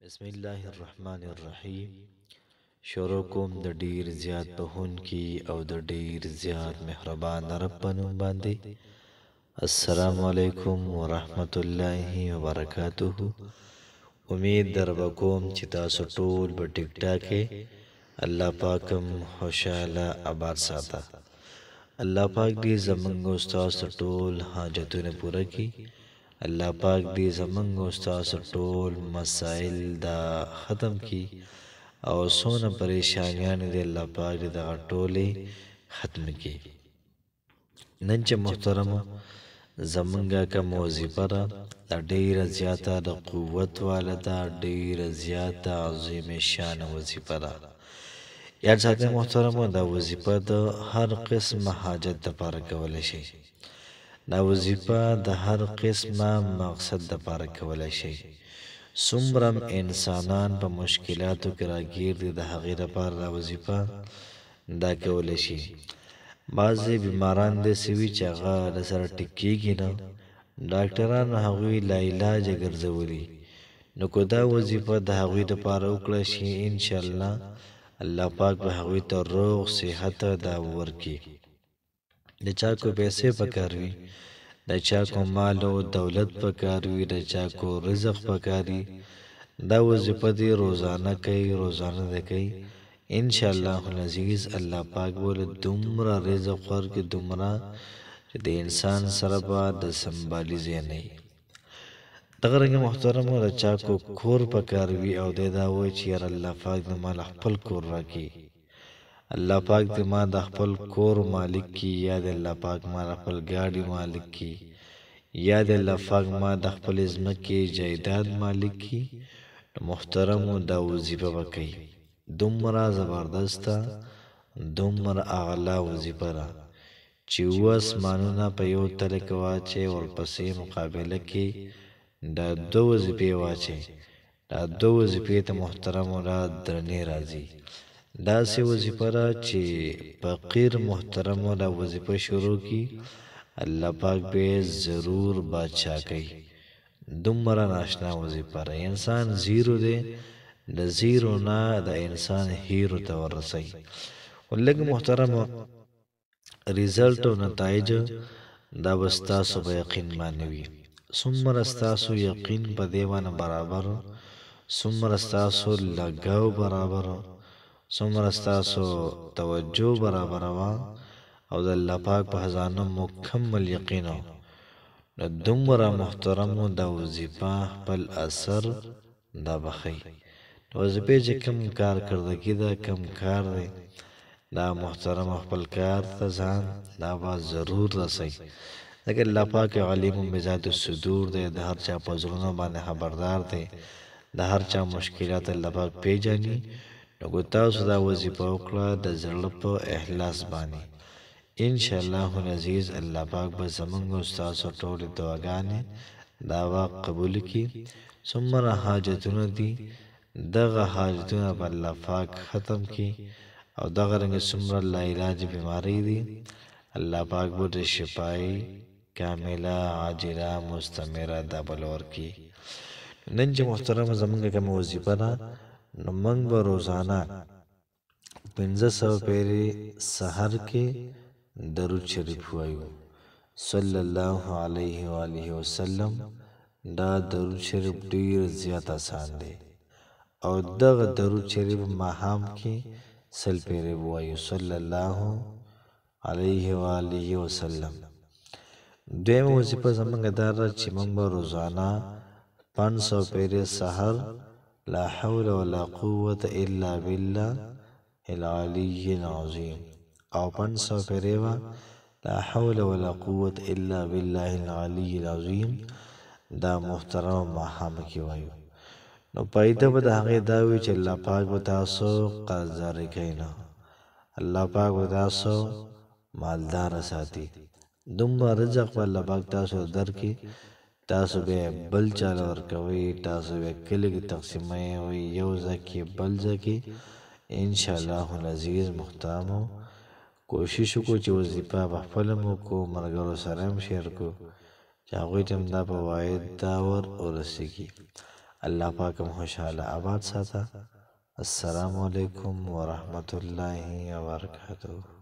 بسم الله الرحمن الرحیم. شروع کوم د ډیر زیات بهون کی او د ډیر زیات مهربان رب په نوم باندې. السلام علیکم ورحمت الله وبرکاته. امید در وکوم چې تاسو ټول په ټیک ټاک الله پاکم خوشاله آباد ساته. الله پاک دې زمونږ او تاسو ټول حاجتونه پوره کړي. الله پاک دې زمونږ او تاسو ټول مسائل دا ختم کړي او څونه پریشانیان دې الله پاک دې دغه ټولې ختم کړي. نن چې محترمو زمونږه کوم وظیفه ده دا ډیره زیاته د قوت والا ده، ډیره زیاته عظیم شان وظیفه ده. یاد ساتئ محترمو دا وظیفه د هر قسم حاجت دپاره کولی شي. دا وظیفه د هر قسمه مقصد دپاره کولی شي. څومره انسانان په مشکلاتو کې راګیر دي د هغې دپاره دا وظیفه دا کولی شي. بعضې بیماران داسې وي چې هغه درسره ټیک کېږي نه، ډاکټران هغوی لاعلاجه ګرځولي. نو که دا وظیفه د هغوی دپاره وکړه شي انشاءالله الله پاک به هغوی ته روغ صحت دا ورکړي. د چا کو پیسې پکار وي، د چا کو مال او دولت پکار وي، د چا کو رزق پکار وي، دا وظیفه دې روزانه کوي، روزانه دې کوي انشاءالله العزیز. الله پاک بوله دومره رزق ورکړي، دومره چې د انسان سره به د سنبالي ځای نه وي. دغه رنګه محترمو د چا کو کور پکار وي او دی دا وایي چې یاره الله پاک د مال خپل کور راکړي، الله پاک دې ما د خپل کور مالک کی، یا د الله پاک ما د خپل ګاډي مالک کی، یا د الله پاک ما د خپل ځمکې جایداد مالک کی. محترمو دا وظیفه وکړي، دومره زبردسته دومره اعلی وظیفه ده چې اوه اسمانونه په یو تله کې واچوي، ورپسې مقابله کې دا دوه وظیفې واچوي. دا دوه وظیفې ته محترمو را درنې راځي. داسې وظیفه ده چې فقیر محترمو دا وظیفه شروع کی الله پاک به ضرور بادشاہ کوي. دومره ناشنا وظیفه ده. انسان زیرو دی، د زیرو نه د انسان هیرو ته ورسوي. ولکه محترمو ریزلټ او نتایج دا به ستاسو په یقین باندې وي. څومره ستاسو یقین په دې باندې برابر، څومره ستاسو لګاو برابر، څومره ستاسو توجه برابر وه او د الله پاک په خزانه مکمل یقین و، نو دومره محترمو دا وظیفه خپل اثر دا بخی. وظیفې چې کم کار کردګي ده، کم کار دی، دا محترم خپل کار ته ځان دا به ضرور رسوي. ځکه الله پاک علیم بذات الصدور دی، د هر چا په زړونو باندې خبردار دی، د هر چا مشکلات الله پاک پیژني. نو که تاسو دا وظیفه وکړه د زړه په اخلاص باندې انشاءالله العزیز الله پاک به زمونږ او ستاسو ټولې دعاګانې دا به قبول کړي. څومره حاجتونه دي دغه حاجتونه به الله پاک ختم کړي او دغه رنګه څومره لاعلاج بیماری دي الله پاک به د شفای کامله عاجله مستمره دا بل ورکړي. نن چې محترمه زمونږ کومه وظیفه ده نو موږ به روزانه 500 پیرې سحر کې درود شریف وایو صلی الله علیه و آله وسلم. دا درود شریف ډیر زیات آسان دی او دغه درود شریف ماښام کې 100 پیرې وایو صلی الله علیه و آله وسلم. دویمه وظیفه زمونږ دا ده چې موږ به روزانه 500 پیرې سحر لا حول ولا قوة الا بالله العلی العظیم او 500 پیرې لا حول ولا قوة الا بالله العلی العظیم دا محترم ماښام کې وایو. نو پایده به د هغې دا وي چې الله پاک به تاسو قرضداري کوي نه، الله پاک به تاسو مالدار ساتي، دومره رزق به الله پاک تاسو درکړي، تاسو به بل چاله ورکوي، تاسو به کلي کې تقسیموي، یو ځای کې بل ځای کې انشاءالله العزیز. محترمو کوشش وکړو چې وظیفه په خپله مو وکړو، ملګرو سره هم شیر کړو چې هغوی ته هم دا فواید دا ور ورسېږي. الله پاک هم خوشحاله آباد ساته. السلام علیکم ورحمت الله وبرکاته.